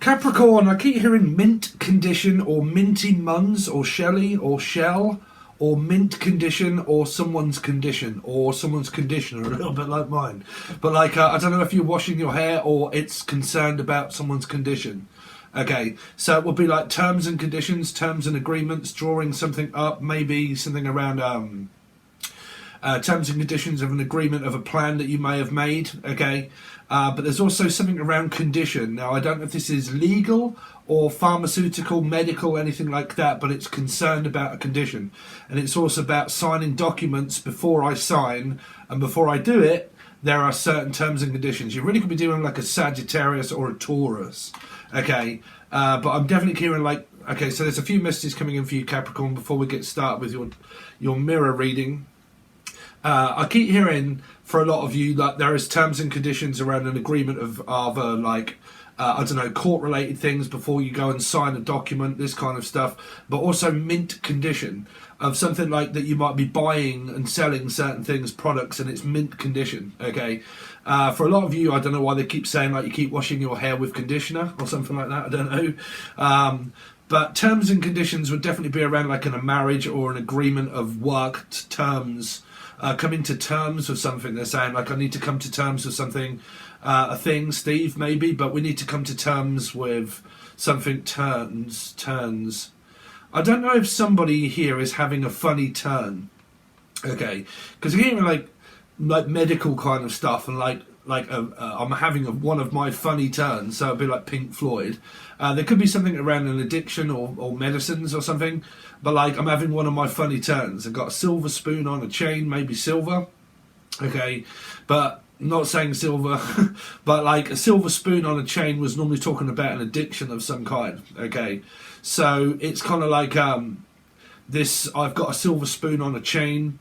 Capricorn, I keep hearing mint condition or minty muns or shelly or shell or mint condition or someone's condition or someone's conditioner, a little bit like mine. But like, I don't know if you're washing your hair or it's concerned about someone's condition. Okay, so it would be like terms and conditions, terms and agreements, drawing something up, maybe something around terms and conditions of an agreement of a plan that you may have made, okay? But there's also something around condition. Now, I don't know if this is legal or pharmaceutical, medical, anything like that, but it's concerned about a condition. And it's also about signing documents before I sign, and before I do it, there are certain terms and conditions. You really could be doing like a Sagittarius or a Taurus, okay? But I'm definitely hearing like, okay, so there's a few messages coming in for you, Capricorn, before we get started with your mirror reading. I keep hearing for a lot of you that there is terms and conditions around an agreement of like, I don't know, court-related things before you go and sign a document, this kind of stuff, but also mint condition of something like that you might be buying and selling certain things, products, and it's mint condition, okay? For a lot of you, I don't know why they keep saying like you keep washing your hair with conditioner or something like that, I don't know. But terms and conditions would definitely be around like in a marriage or an agreement of work terms, coming to terms with something. They're saying like I need to come to terms with something, a thing, Steve, maybe, but we need to come to terms with something. Turns. I don't know if somebody here is having a funny turn, okay? Because I'm hearing like medical kind of stuff and like I'm having one of my funny turns, so it'd be like Pink Floyd. There could be something around an addiction or medicines or something, but like I'm having one of my funny turns. I've got a silver spoon on a chain, maybe silver, okay, but not saying silver, but like a silver spoon on a chain was normally talking about an addiction of some kind, okay? So it's kind of like this, I've got a silver spoon on a chain,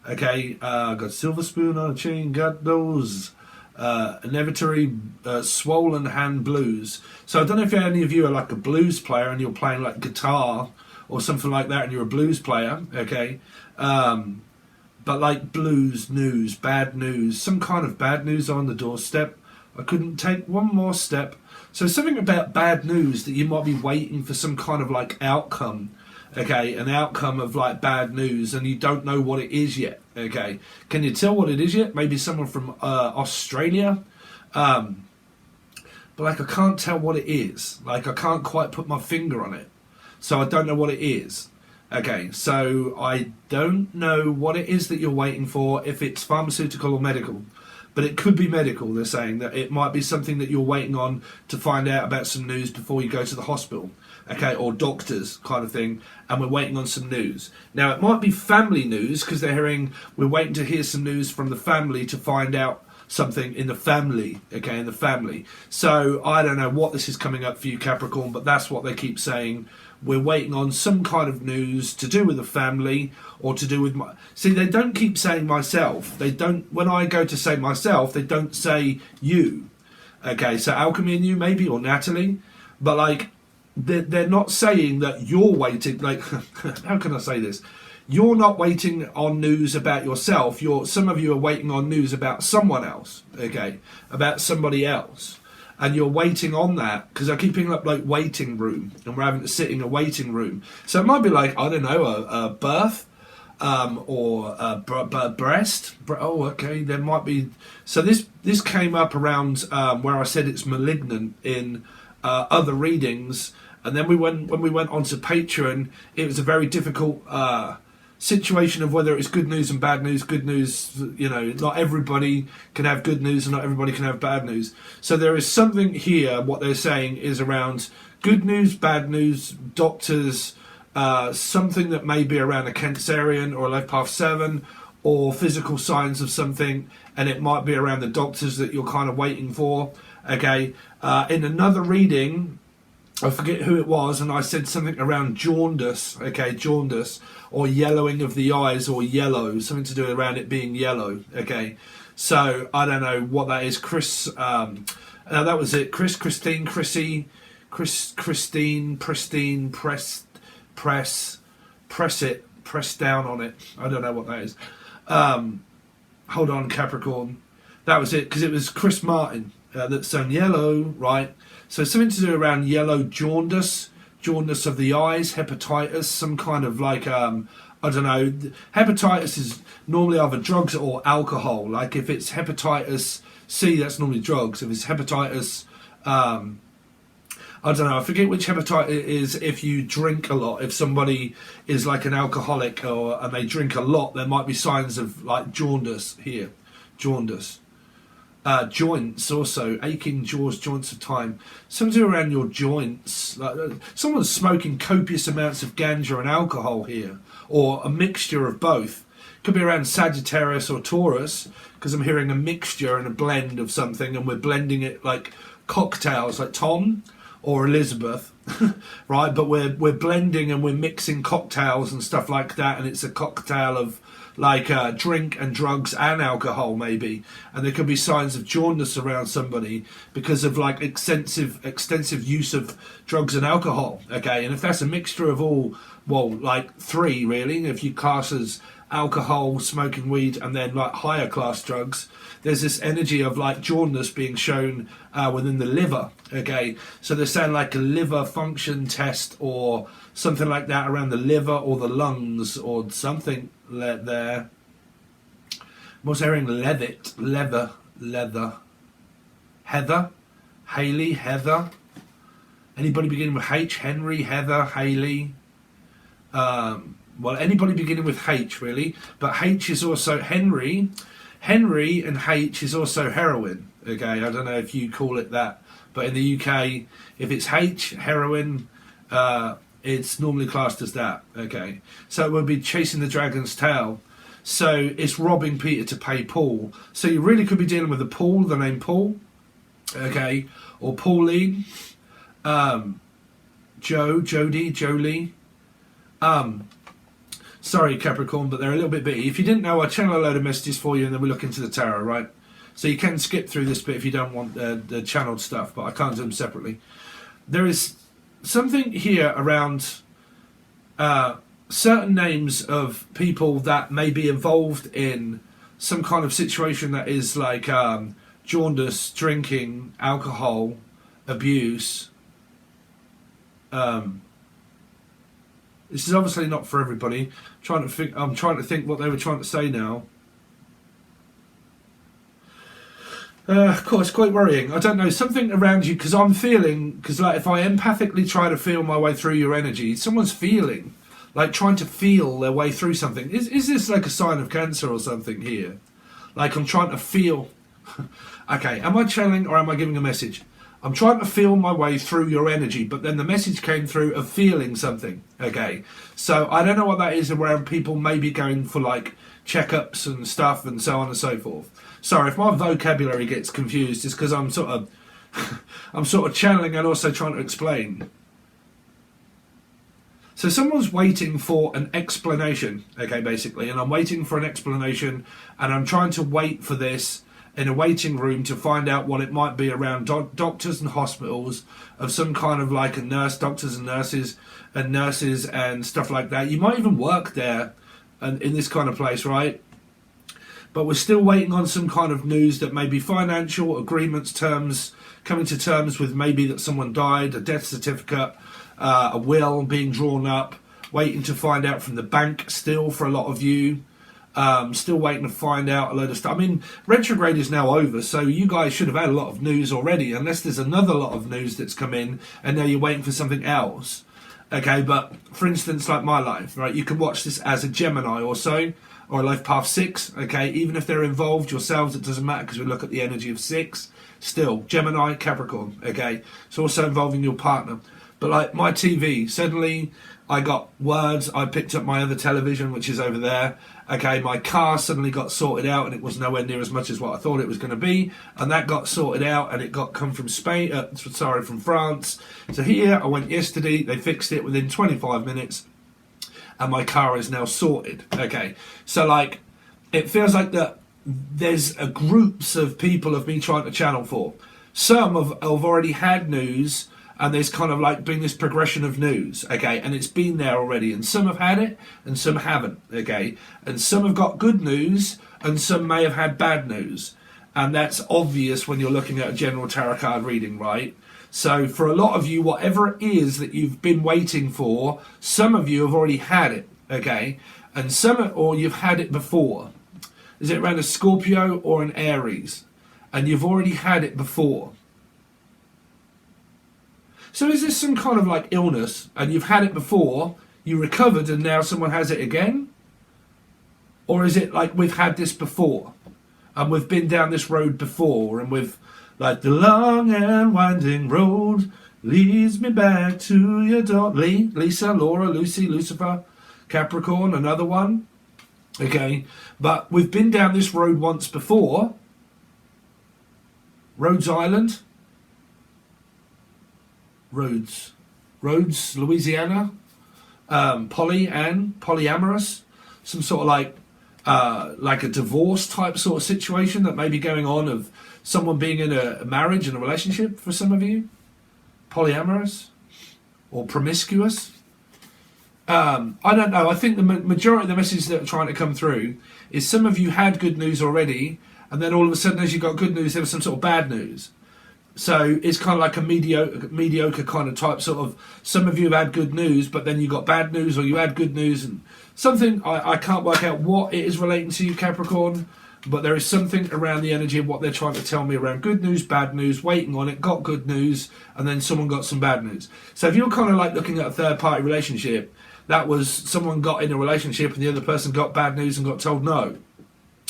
okay, got a silver spoon on a chain, got those inevitable swollen hand blues. So I don't know if any of you are like a blues player and you're playing like guitar or something like that and you're a blues player, okay? But like blues news, bad news, some kind of bad news on the doorstep. I couldn't take one more step. So something about bad news that you might be waiting for some kind of like outcome, okay, an outcome of like bad news and you don't know what it is yet, okay. Can you tell what it is yet? Maybe someone from Australia, but like I can't tell what it is. Like I can't quite put my finger on it, so I don't know what it is. Okay, so I don't know what it is that you're waiting for, if it's pharmaceutical or medical. But it could be medical, they're saying, that it might be something that you're waiting on to find out about some news before you go to the hospital, okay, or doctors kind of thing, and we're waiting on some news. Now, it might be family news, because they're hearing, we're waiting to hear some news from the family to find out something in the family, okay, in the family. So, I don't know what this is coming up for you, Capricorn, but that's what they keep saying. We're waiting on some kind of news to do with the family or to do with my... See, they don't keep saying myself. They don't... When I go to say myself, they don't say you. Okay, so Alchemy and you maybe, or Natalie. But, like, they're not saying that you're waiting... Like, how can I say this? You're not waiting on news about yourself. Some of you are waiting on news about someone else, okay? About somebody else. And you're waiting on that, because I keep picking up like waiting room, and we're having to sit in a waiting room. So it might be like, I don't know, a birth, or a breast. Oh, okay, there might be. So this came up around where I said it's malignant in other readings, and then when we went onto Patron, it was a very difficult situation of whether it's good news and bad news. Good news, you know, not everybody can have good news and not everybody can have bad news. So there is something here, what they're saying is around good news, bad news, doctors, something that may be around a Cancerian or a Life Path 7 or physical signs of something, and it might be around the doctors that you're kind of waiting for, okay. In another reading, I forget who it was, and I said something around jaundice, okay, jaundice, or yellowing of the eyes, or yellow, something to do around it being yellow, okay. So, I don't know what that is. Chris, that was it. Christine, press it, press down on it. I don't know what that is. Hold on, Capricorn. That was it, because it was Chris Martin, that's on yellow, right? So something to do around yellow, jaundice of the eyes, hepatitis, some kind of like, I don't know. Hepatitis is normally either drugs or alcohol. Like if it's hepatitis C, that's normally drugs. If it's hepatitis, I don't know, I forget which hepatitis it is if you drink a lot. If somebody is like an alcoholic and they drink a lot, there might be signs of like jaundice here. Jaundice. Joints also, aching jaws, joints of time. Something around your joints. Like, someone's smoking copious amounts of ganja and alcohol here, or a mixture of both. Could be around Sagittarius or Taurus, because I'm hearing a mixture and a blend of something, and we're blending it like cocktails, like Tom or Elizabeth, right? But we're blending and we're mixing cocktails and stuff like that, and it's a cocktail of like drink and drugs and alcohol maybe, and there could be signs of jaundice around somebody because of like extensive use of drugs and alcohol. Okay, and if that's a mixture of all, well, like three really, if you class as alcohol, smoking weed, and then like higher class drugs, there's this energy of like jaundice being shown within the liver. Okay, so they're saying like a liver function test or something like that around the liver or the lungs or something there. I'm also hearing leather, Heather, Haley, Heather. Anybody beginning with H? Henry, Heather, Haley. Well, anybody beginning with H really, but H is also Henry, and H is also heroin. Okay, I don't know if you call it that, but in the UK, if it's H, heroin, it's normally classed as that. Okay, so it would be chasing the dragon's tail. So it's robbing Peter to pay Paul. So you really could be dealing with the name Paul, okay, or Pauline, Jody, Jolie. Sorry, Capricorn, but they're a little bit bitty. If you didn't know, I channel a load of messages for you and then we look into the tarot, right? So you can skip through this bit if you don't want the channeled stuff, but I can't do them separately. There is something here around certain names of people that may be involved in some kind of situation that is like jaundice, drinking, alcohol, abuse. This is obviously not for everybody. I'm trying to think what they were trying to say now. Of course, quite worrying. I don't know, something around you, because like if I empathically try to feel my way through your energy, someone's feeling, like trying to feel their way through something. Is this like a sign of Cancer or something here? Like I'm trying to feel. Okay, am I channeling or am I giving a message? I'm trying to feel my way through your energy, but then the message came through of feeling something. Okay, so I don't know what that is around people maybe going for like checkups and stuff and so on and so forth. Sorry if my vocabulary gets confused, it's because I'm sort of channeling and also trying to explain. So someone's waiting for an explanation, okay, basically, and I'm waiting for an explanation, and I'm trying to wait for this in a waiting room to find out what it might be around doctors and hospitals of some kind of like a nurse, doctors and nurses and stuff like that. You might even work there and in this kind of place, right? But we're still waiting on some kind of news that may be financial agreements, terms, coming to terms with maybe that someone died, a death certificate, a will being drawn up, waiting to find out from the bank still for a lot of you. Still waiting to find out a load of stuff. I mean, retrograde is now over, so you guys should have had a lot of news already, unless there's another lot of news that's come in and now you're waiting for something else. Okay, but for instance, like my life, right, you can watch this as a Gemini or so, or a life path 6, okay, even if they're involved yourselves, it doesn't matter because we look at the energy of 6, still, Gemini, Capricorn, okay, it's also involving your partner. But like my TV, suddenly I got words, I picked up my other television, which is over there. Okay, my car suddenly got sorted out and it was nowhere near as much as what I thought it was going to be. And that got sorted out and it got come from from France. So here, I went yesterday, they fixed it within 25 minutes and my car is now sorted. Okay, so like, it feels like that there's groups of people of me trying to channel for. Some have already had news, and there's kind of like been this progression of news, okay, and it's been there already, and some have had it and some haven't, okay, and some have got good news and some may have had bad news, And that's obvious when you're looking at a general tarot card reading, right? So for a lot of you, whatever it is that you've been waiting for, some of you have already had it, okay? And or you've had it before. Is it around a Scorpio or an Aries? And you've already had it before. So is this some kind of like illness and you've had it before, you recovered and now someone has it again? Or is it like we've had this before and we've been down this road before and we've like the long and winding road leads me back to your door. Lisa, Laura, Lucy, Lucifer, Capricorn, another one. Okay, but we've been down this road once before. Rhodes Island. Rhodes, Louisiana, polyamorous, some sort of like a divorce type sort of situation that may be going on of someone being in a marriage and a relationship for some of you, polyamorous or promiscuous. I don't know. I think the majority of the messages that are trying to come through is some of you had good news already, and then all of a sudden, as you got good news, there was some sort of bad news. So it's kind of like a mediocre kind of type sort of, some of you have had good news, but then you got bad news, or you had good news and something, I can't work out what it is relating to you, Capricorn, but there is something around the energy of what they're trying to tell me around good news, bad news, waiting on it, got good news, and then someone got some bad news. So if you're kind of like looking at a third party relationship, that was someone got in a relationship and the other person got bad news and got told no.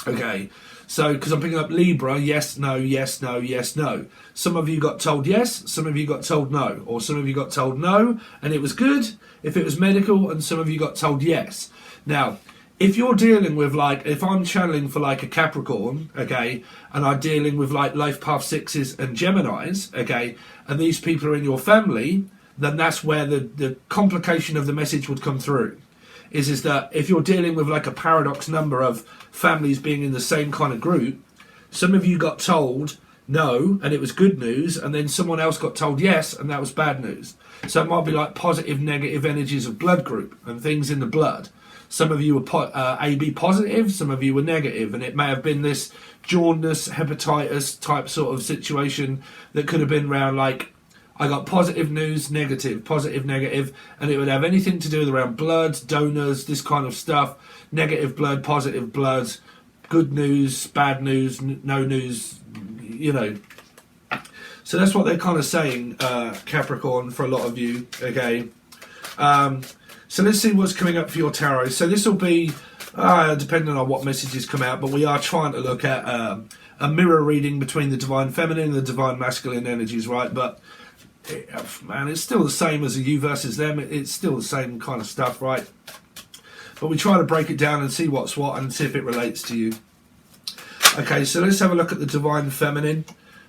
Okay. So, because I'm picking up Libra, yes, no, yes, no, yes, no. Some of you got told yes, some of you got told no. Or some of you got told no, and it was good if it was medical, and some of you got told yes. Now, if you're dealing with like, if I'm channeling for like a Capricorn, okay, and I'm dealing with like life path 6s and Geminis, okay, and these people are in your family, then that's where the complication of the message would come through. Is that if you're dealing with like a paradox number of families being in the same kind of group, some of you got told no and it was good news, and then someone else got told yes and that was bad news. So it might be like positive, negative energies of blood group and things in the blood. Some of you were AB positive, some of you were negative, and it may have been this jaundice, hepatitis type sort of situation that could have been around like, I got positive news, negative, positive, negative, and it would have anything to do with around blood, donors, this kind of stuff, negative blood, positive blood, good news, bad news, no news, you know. So that's what they're kind of saying, Capricorn, for a lot of you, okay. So let's see what's coming up for your tarot. So this will be, depending on what messages come out, but we are trying to look at a mirror reading between the divine feminine and the divine masculine energies, right? But man, it's still the same as a you versus them. It's still the same kind of stuff, right? But we try to break it down and see what's what and see if it relates to you. Okay, so let's have a look at the divine feminine.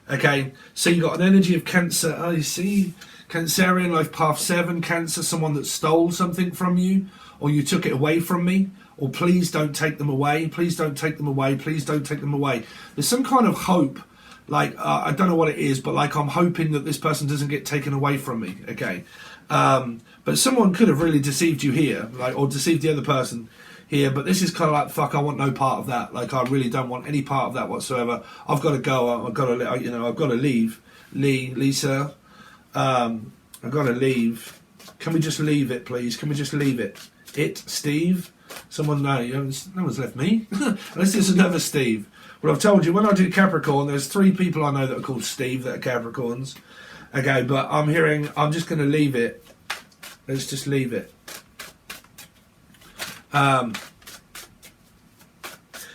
Okay, so you got an energy of Cancer. Oh, you see, Cancerian, life path 7, Cancer, someone that stole something from you, or you took it away from me, or please don't take them away, please don't take them away, please don't take them away. There's some kind of hope. Like, I don't know what it is, but like I'm hoping that this person doesn't get taken away from me, okay? But someone could have really deceived you here, like, or deceived the other person here, but this is kind of like, fuck, I want no part of that. Like, I really don't want any part of that whatsoever. I've got to go, I've got to, you know, I've got to leave. Lisa, I've got to leave. Can we just leave it, please? Can we just leave it? Steve? Someone, no one's left me. Unless there's another Steve. Well, I've told you, when I do Capricorn, there's 3 people I know that are called Steve that are Capricorns. Okay, but I'm just going to leave it. Let's just leave it.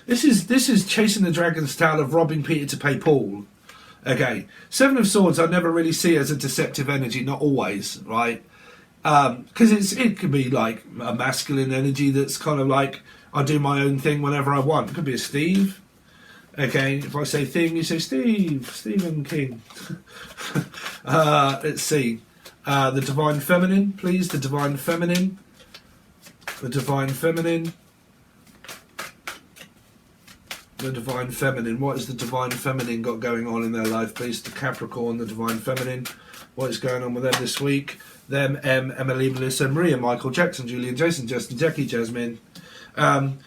This is chasing the dragon's tail of robbing Peter to pay Paul. Okay, 7 of Swords I never really see as a deceptive energy, not always, right? Because it could be like a masculine energy that's kind of like, I do my own thing whenever I want. It could be a Steve. Okay, if I say thing, you say Stephen King. Let's see. The divine feminine, please. The divine feminine. The divine feminine. The divine feminine. What has the divine feminine got going on in their life, please? The Capricorn, the divine feminine. What is going on with them this week? Them, Emily, Melissa, Maria, Michael, Jackson, Julian, Jason, Justin, Jackie, Jasmine. Man.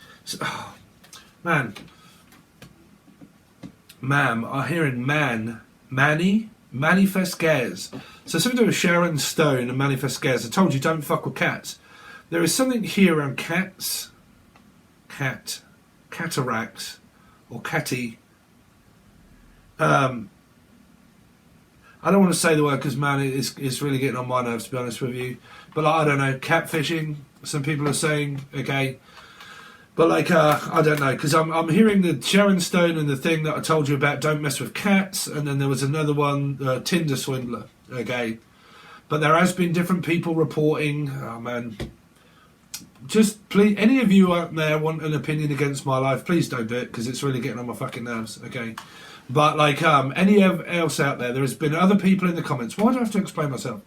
Ma'am, I'm hearing manifest scares. So something to do with Sharon Stone and manifest scares. I told you, don't fuck with cats. There is something here around cats, cataracts, or catty. I don't want to say the word because, man, it's really getting on my nerves, to be honest with you. But like, I don't know, catfishing, some people are saying, okay. But like, I don't know, because I'm hearing the Sharon Stone and the thing that I told you about, don't mess with cats, and then there was another one, Tinder swindler, okay. But there has been different people reporting, oh man. Just please, any of you out there want an opinion against my life, please don't do it, because it's really getting on my fucking nerves, okay. But like, any else out there, there has been other people in the comments. Why do I have to explain myself?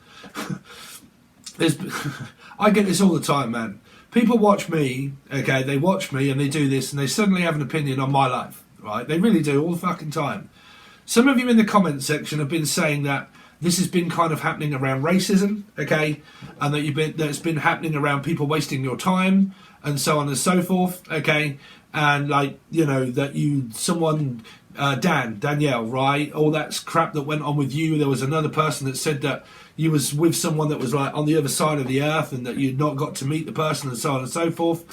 I get this all the time, man. People watch me, okay, they watch me and they do this and they suddenly have an opinion on my life, right? They really do, all the fucking time. Some of you in the comments section have been saying that this has been kind of happening around racism, okay, and that it's been happening around people wasting your time and so on and so forth, okay, and like, you know, that Danielle, right, all that crap that went on with you. There was another person that said that you was with someone that was like on the other side of the earth and that you'd not got to meet the person and so on and so forth,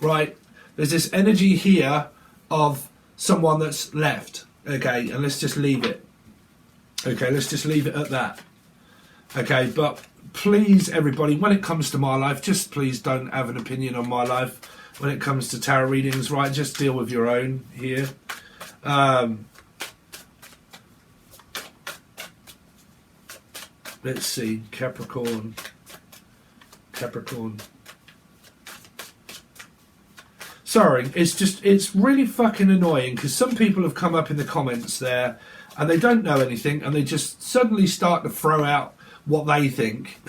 right? There's this energy here of someone that's left, okay, and let's just leave it. Okay, let's just leave it at that. Okay, but please, everybody, when it comes to my life, just please don't have an opinion on my life. When it comes to tarot readings, right, just deal with your own here. Let's see, Capricorn. Sorry, it's really fucking annoying because some people have come up in the comments there and they don't know anything and they just suddenly start to throw out what they think.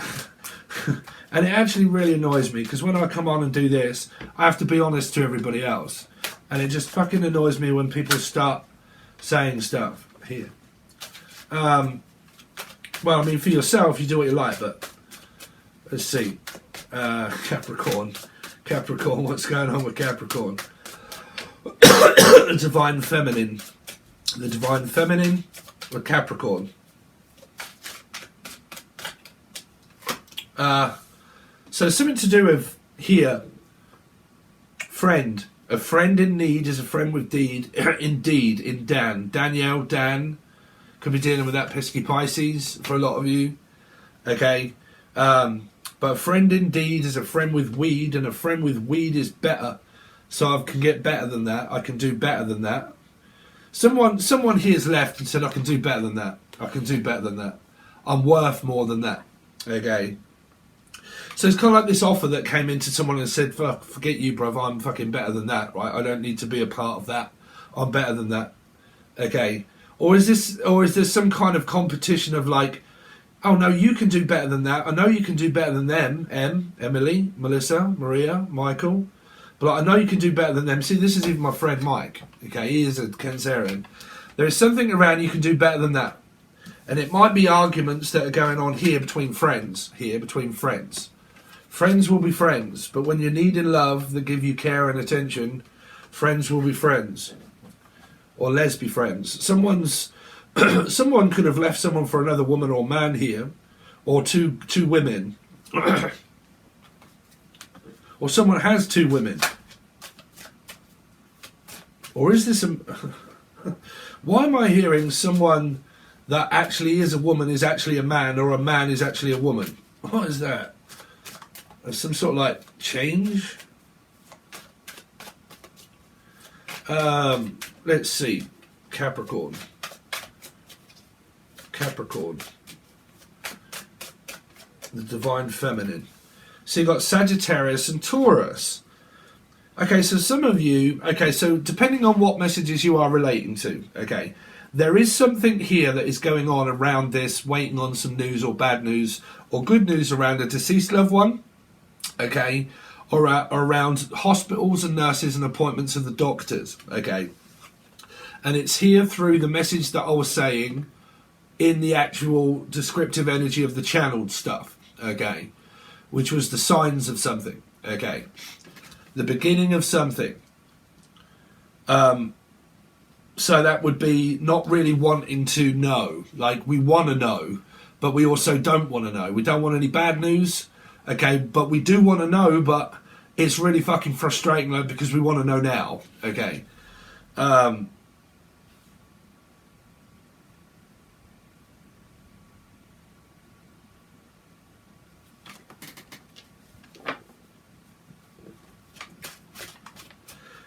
And it actually really annoys me because when I come on and do this, I have to be honest to everybody else. And it just fucking annoys me when people start saying stuff here. Well, I mean, for yourself, you do what you like, but let's see. Capricorn, what's going on with Capricorn? The Divine Feminine. The Divine Feminine with Capricorn. So something to do with here. Friend. A friend in need is a friend with deed. Indeed, in Dan. Danielle, Dan. Could be dealing with that pesky Pisces for a lot of you. Okay. But a friend indeed is a friend with weed, and a friend with weed is better. So I can get better than that. I can do better than that. Someone here's left and said, I can do better than that. I can do better than that. I'm worth more than that. Okay. So it's kind of like this offer that came into someone and said, forget you, bruv, I'm fucking better than that, right? I don't need to be a part of that. I'm better than that. Okay. Or is there some kind of competition of like, oh no, you can do better than that. I know you can do better than them, Emily, Melissa, Maria, Michael. But I know you can do better than them. See, this is even my friend Mike. Okay, he is a Cancerian. There is something around you can do better than that. And it might be arguments that are going on here between friends. Friends will be friends, but when you're needing love that give you care and attention, friends will be friends. Or lesbi friends. Someone could have left someone for another woman or man here, or two women. Or someone has two women. Or is this why am I hearing someone that actually is a woman is actually a man, or a man is actually a woman? What is that? Some sort of like change? Let's see. Capricorn. The Divine Feminine. So you've got Sagittarius and Taurus. Okay, so some of you, okay, so depending on what messages you are relating to, okay, there is something here that is going on around this, waiting on some news or bad news or good news around a deceased loved one, okay, or around hospitals and nurses and appointments of the doctors, okay. And it's here through the message that I was saying in the actual descriptive energy of the channeled stuff, okay, which was the signs of something, okay, the beginning of something. So that would be not really wanting to know. Like, we want to know, but we also don't want to know. We don't want any bad news, okay, but we do want to know, but it's really fucking frustrating, like, because we want to know now, okay.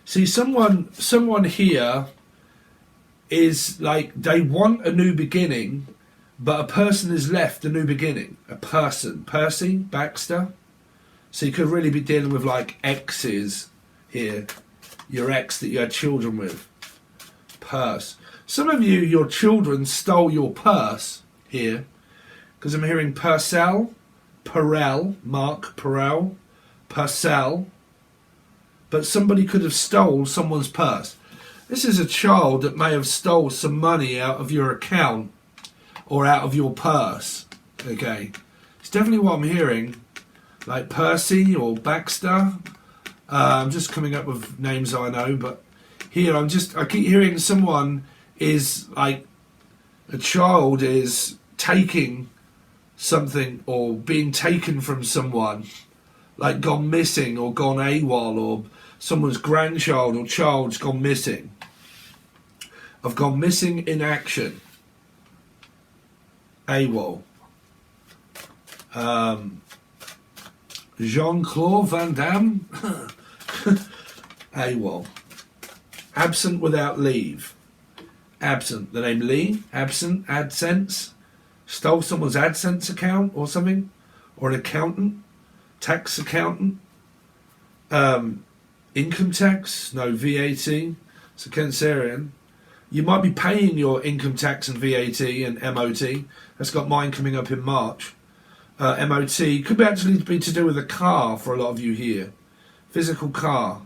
See, someone here is like, they want a new beginning, but a person has left a new beginning. A person. Percy Baxter. So you could really be dealing with like exes here. Your ex that you had children with. Purse. Some of you, your children stole your purse here. Because I'm hearing Purcell, Mark Perel, Purcell. But somebody could have stole someone's purse. This is a child that may have stole some money out of your account or out of your purse. Okay, it's definitely what I'm hearing. Like Percy or Baxter. I'm just coming up with names I know, but here I keep hearing someone is like, a child is taking something or being taken from someone, like gone missing or gone AWOL, or someone's grandchild or child's gone missing. I've gone missing in action. AWOL. Jean-Claude Van Damme. AWOL. Absent without leave. Absent. The name Lee. Absent. AdSense. Stole someone's AdSense account or something. Or an accountant. Tax accountant. Income tax. No, VAT. It's a Cancerian. You might be paying your income tax and VAT and MOT. That's got mine coming up in March. MOT could actually be to do with a car for a lot of you here. Physical car.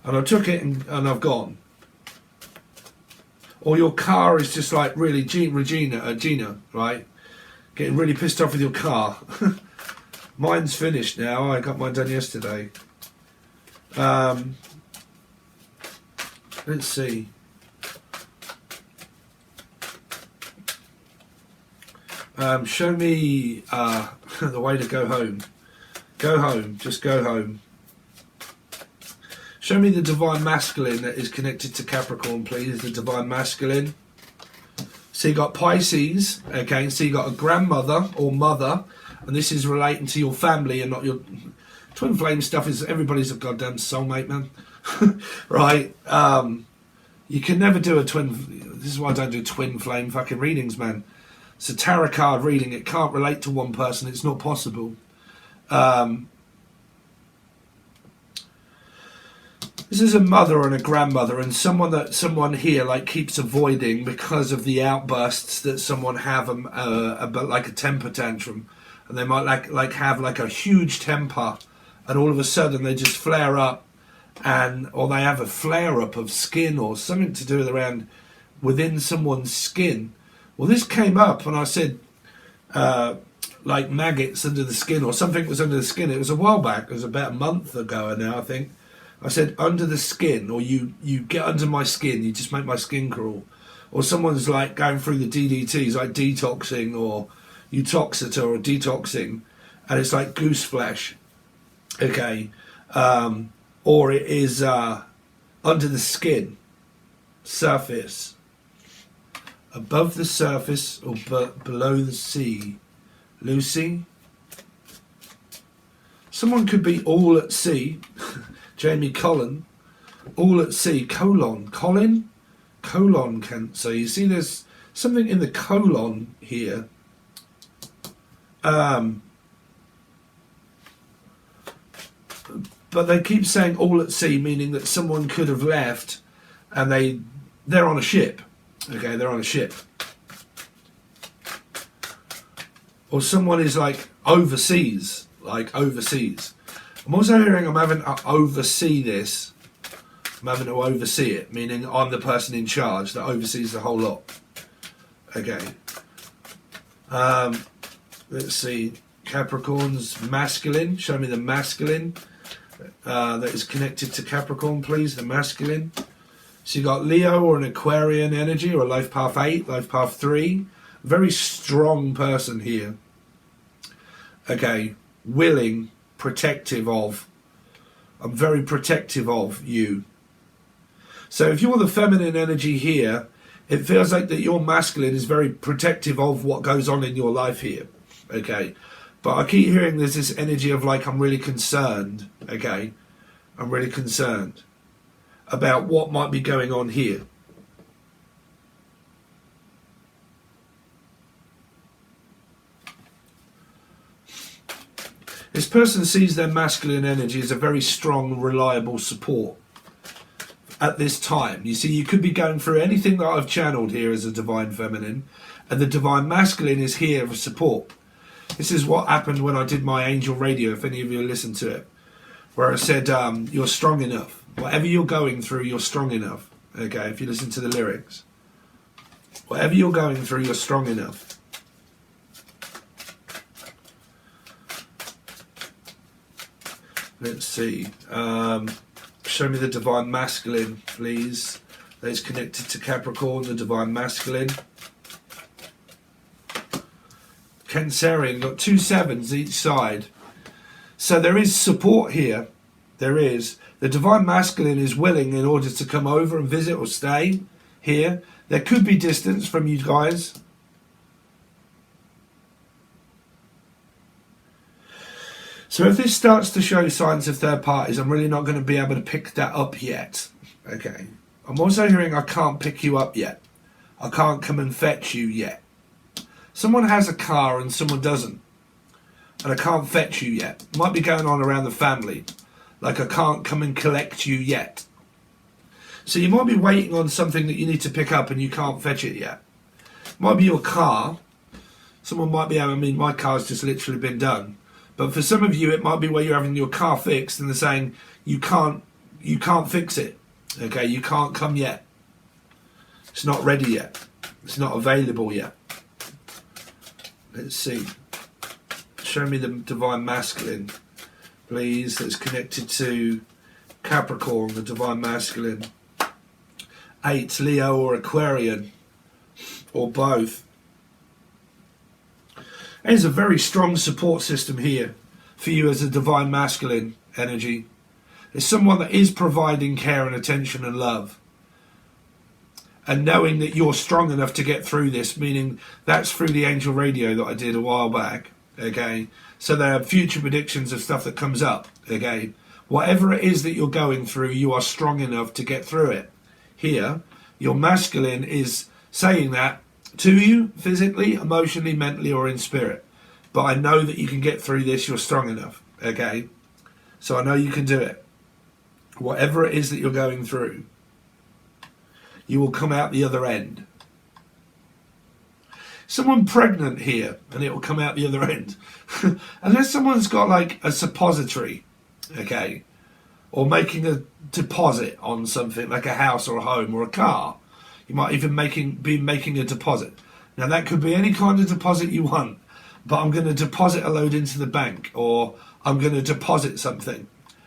And I took it and I've gone. Or your car is just like really Gina, right? Getting really pissed off with your car. Mine's finished now. I got mine done yesterday. Let's see. Show me the way to go home. Go home. Just go home. Show me the divine masculine that is connected to Capricorn, please. The divine masculine. So you got Pisces, okay. So you got a grandmother or mother, and this is relating to your family and not your twin flame stuff. Is everybody's a goddamn soulmate, man. Right? You can never do a twin. This is why I don't do twin flame fucking readings, man. It's a tarot card reading. It can't relate to one person. It's not possible. This is a mother and a grandmother, and someone here like keeps avoiding because of the outbursts that someone have like a temper tantrum, and they might like have like a huge temper, and all of a sudden they just flare up, or they have a flare up of skin or something to do with around within someone's skin. Well, this came up and I said like maggots under the skin or something was under the skin. It was a while back. It was about a month ago now, I think. I said under the skin, or you get under my skin, you just make my skin crawl. Or someone's like going through the DDTs, like detoxing or Utoxeter or detoxing, and it's like goose flesh. Okay. Or it is under the skin, surface, above the surface or below the sea. Lucy? Someone could be all at sea. Jamie Collin. All at sea. Colon. Colin? Colon cancer. You see there's something in the colon here. But they keep saying all at sea, meaning that someone could have left and they're on a ship. Okay, they're on a ship. Or someone is like overseas. Like overseas. I'm also hearing I'm having to oversee this. I'm having to oversee it, meaning I'm the person in charge that oversees the whole lot. Okay. Let's see. Capricorn's masculine. Show me the masculine that is connected to Capricorn, please. The masculine. So you've got Leo or an Aquarian energy, or a life path 8, life path 3. Very strong person here. Okay, willing, protective of. I'm very protective of you. So if you're the feminine energy here, it feels like that your masculine is very protective of what goes on in your life here. Okay, but I keep hearing there's this energy of like, I'm really concerned. Okay, I'm really concerned about what might be going on here. This person sees their masculine energy as a very strong, reliable support at this time. You see, you could be going through anything that I've channeled here as a divine feminine, and the divine masculine is here for support. This is what happened when I did my angel radio, if any of you listened to it, where I said, you're strong enough. Whatever you're going through, you're strong enough. Okay, if you listen to the lyrics. Whatever you're going through, you're strong enough. Let's see. Show me the divine masculine, please. That is connected to Capricorn, the divine masculine. Cancerian, got 2 7s each side. So there is support here. There is. The divine masculine is willing in order to come over and visit or stay here. There could be distance from you guys. So if this starts to show signs of third parties, I'm really not going to be able to pick that up yet. Okay. I'm also hearing I can't pick you up yet. I can't come and fetch you yet. Someone has a car and someone doesn't. And I can't fetch you yet. It might be going on around the family. Like I can't come and collect you yet. So you might be waiting on something that you need to pick up and you can't fetch it yet. It might be your car. Someone might be, I mean, my car's just literally been done. But for some of you, it might be where you're having your car fixed and they're saying, you can't fix it. Okay, you can't come yet. It's not ready yet. It's not available yet. Let's see. Show me the divine masculine, please, that's connected to Capricorn, the divine masculine. 8, Leo or Aquarian, or both. There's a very strong support system here for you as a divine masculine energy. There's someone that is providing care and attention and love. And knowing that you're strong enough to get through this, meaning that's through the angel radio that I did a while back. Okay, so there are future predictions of stuff that comes up. Okay, whatever it is that you're going through, you are strong enough to get through it. Here, your masculine is saying that to you physically, emotionally, mentally, or in spirit. But I know that you can get through this. You're strong enough. Okay, so I know you can do it. Whatever it is that you're going through, you will come out the other end. Someone pregnant here, and it will come out the other end. Unless someone's got like a suppository, okay, or making a deposit on something like a house or a home or a car. You might even be making a deposit. Now that could be any kind of deposit you want, but I'm going to deposit a load into the bank, or I'm going to deposit something,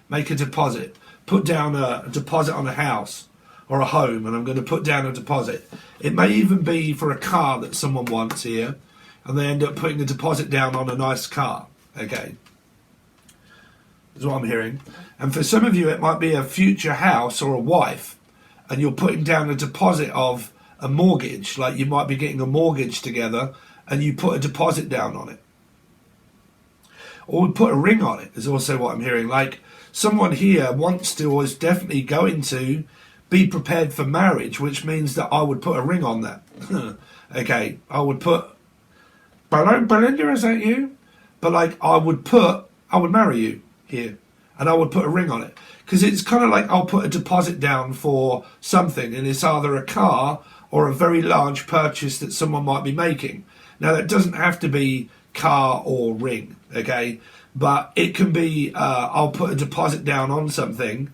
make a deposit, put down a deposit on a house or a home, and I'm going to put down a deposit. It may even be for a car that someone wants here, and they end up putting a deposit down on a nice car. Okay, is what I'm hearing. And for some of you, it might be a future house or a wife, and you're putting down a deposit of a mortgage. Like you might be getting a mortgage together and you put a deposit down on it. Or we put a ring on it is also what I'm hearing. Like someone here wants to, or is definitely going to, be prepared for marriage, which means that I would put a ring on that. Okay, I would put, Belinda, is that you? But like I would marry you here. And I would put a ring on it. Because it's kind of like I'll put a deposit down for something, and it's either a car or a very large purchase that someone might be making. Now, that doesn't have to be car or ring, okay? But it can be, I'll put a deposit down on something,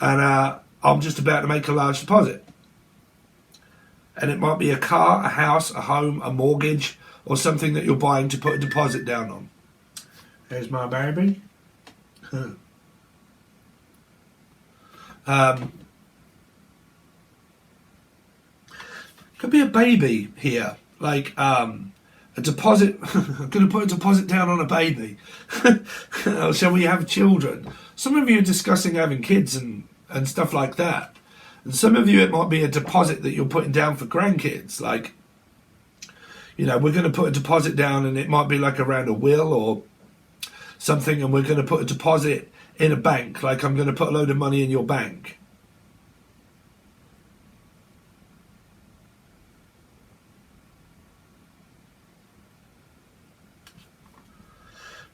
and I'm just about to make a large deposit. And it might be a car, a house, a home, a mortgage, or something that you're buying to put a deposit down on. There's my baby. Could be a baby here, like a deposit. I'm going to put a deposit down on a baby. Or shall we have children? Some of you are discussing having kids and stuff like that. And some of you, it might be a deposit that you're putting down for grandkids. Like, you know, we're going to put a deposit down, and it might be like around a will or something, and we're going to put a deposit in a bank. Like, I'm going to put a load of money in your bank.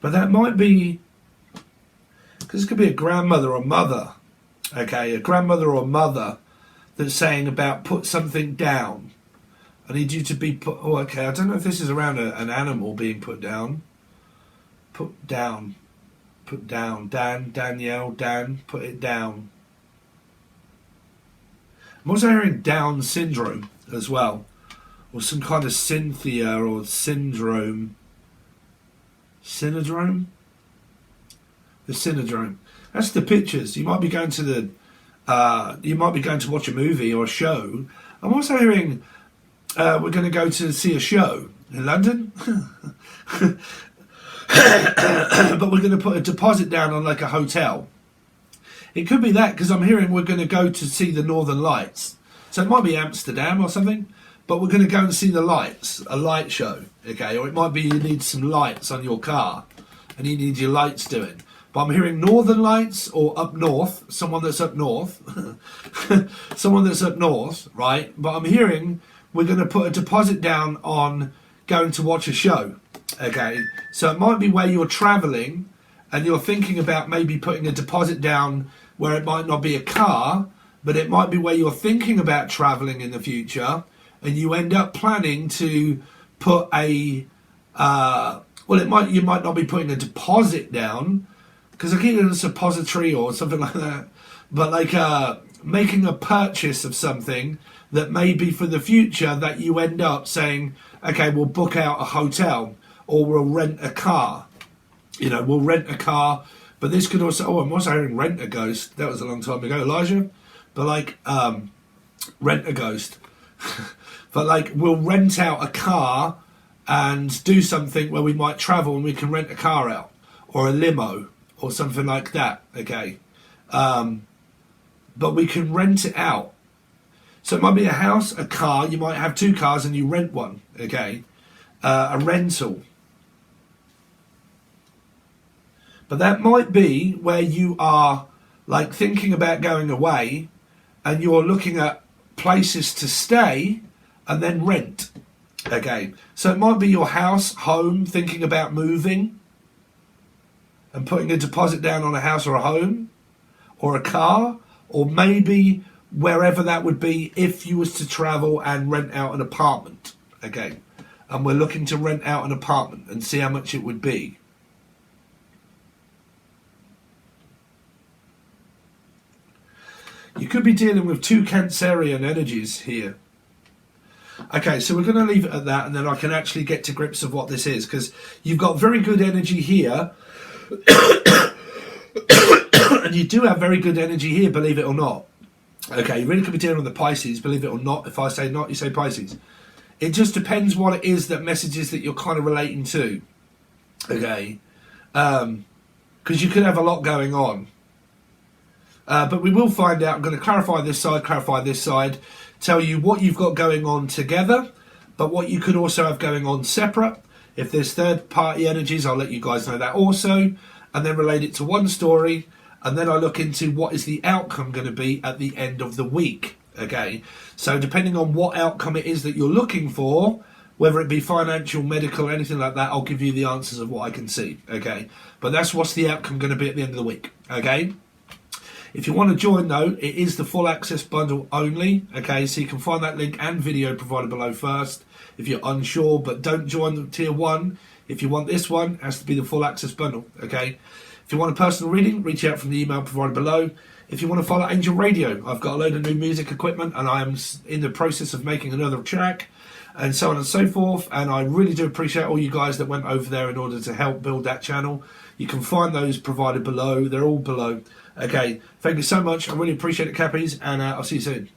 But that might be, because it could be a grandmother or mother. Okay, a grandmother or mother that's saying about put something down. I need you to be put. Oh, okay. I don't know if this is around an animal being put down. Put down. Put down. Dan, Danielle, Dan, put it down. I'm also hearing Down syndrome as well. Or some kind of Cynthia or syndrome. Synodrome? The synodrome. That's the pictures. You might be going to watch a movie or a show. I'm also hearing we're going to go to see a show in London. But we're going to put a deposit down on like a hotel. It could be that, because I'm hearing we're going to go to see the Northern Lights. So it might be Amsterdam or something, but we're going to go and see the lights, a light show, okay? Or it might be you need some lights on your car and you need your lights doing. But I'm hearing Northern Lights or up north, someone that's up north, someone that's up north, right? But I'm hearing we're going to put a deposit down on going to watch a show, okay? So it might be where you're travelling and you're thinking about maybe putting a deposit down where it might not be a car, but it might be where you're thinking about travelling in the future, and you end up planning to put a, you might not be putting a deposit down, because I keep it in a suppository or something like that, but like making a purchase of something that may be for the future, that you end up saying, okay, we'll book out a hotel or we'll rent a car. You know, we'll rent a car, but this could also, I'm also hearing rent a ghost. That was a long time ago, Elijah. But like, rent a ghost. But like, we'll rent out a car and do something where we might travel and we can rent a car out or a limo or something like that, okay? But we can rent it out. So it might be a house, a car, you might have two cars and you rent one, okay? A rental. But that might be where you are like thinking about going away and you're looking at places to stay and then rent. Okay, so it might be your house, home, thinking about moving and putting a deposit down on a house or a home or a car, or maybe wherever that would be if you was to travel and rent out an apartment. Okay, and we're looking to rent out an apartment and see how much it would be. You could be dealing with two Cancerian energies here. Okay, so we're going to leave it at that, and then I can actually get to grips of what this is, because you've got very good energy here, and you do have very good energy here, believe it or not. Okay, you really could be dealing with the Pisces, believe it or not. If I say not, you say Pisces. It just depends what it is, that messages that you're kind of relating to. Okay, because you could have a lot going on. But we will find out. I'm going to clarify this side, tell you what you've got going on together, but what you could also have going on separate. If there's third party energies, I'll let you guys know that also, and then relate it to one story, and then I look into what is the outcome going to be at the end of the week. Okay, so depending on what outcome it is that you're looking for, whether it be financial, medical, anything like that, I'll give you the answers of what I can see. Okay, but that's what's the outcome going to be at the end of the week. Okay. If you want to join, though, it is the full access bundle only. Okay, so you can find that link and video provided below first if you're unsure, but don't join the tier 1. If you want this one, it has to be the full access bundle. Okay, if you want a personal reading, reach out from the email provided below. If you want to follow Angel Radio, I've got a load of new music equipment and I am in the process of making another track and so on and so forth. And I really do appreciate all you guys that went over there in order to help build that channel. You can find those provided below. They're all below. Okay, thank you so much. I really appreciate it, Cappies, and I'll see you soon.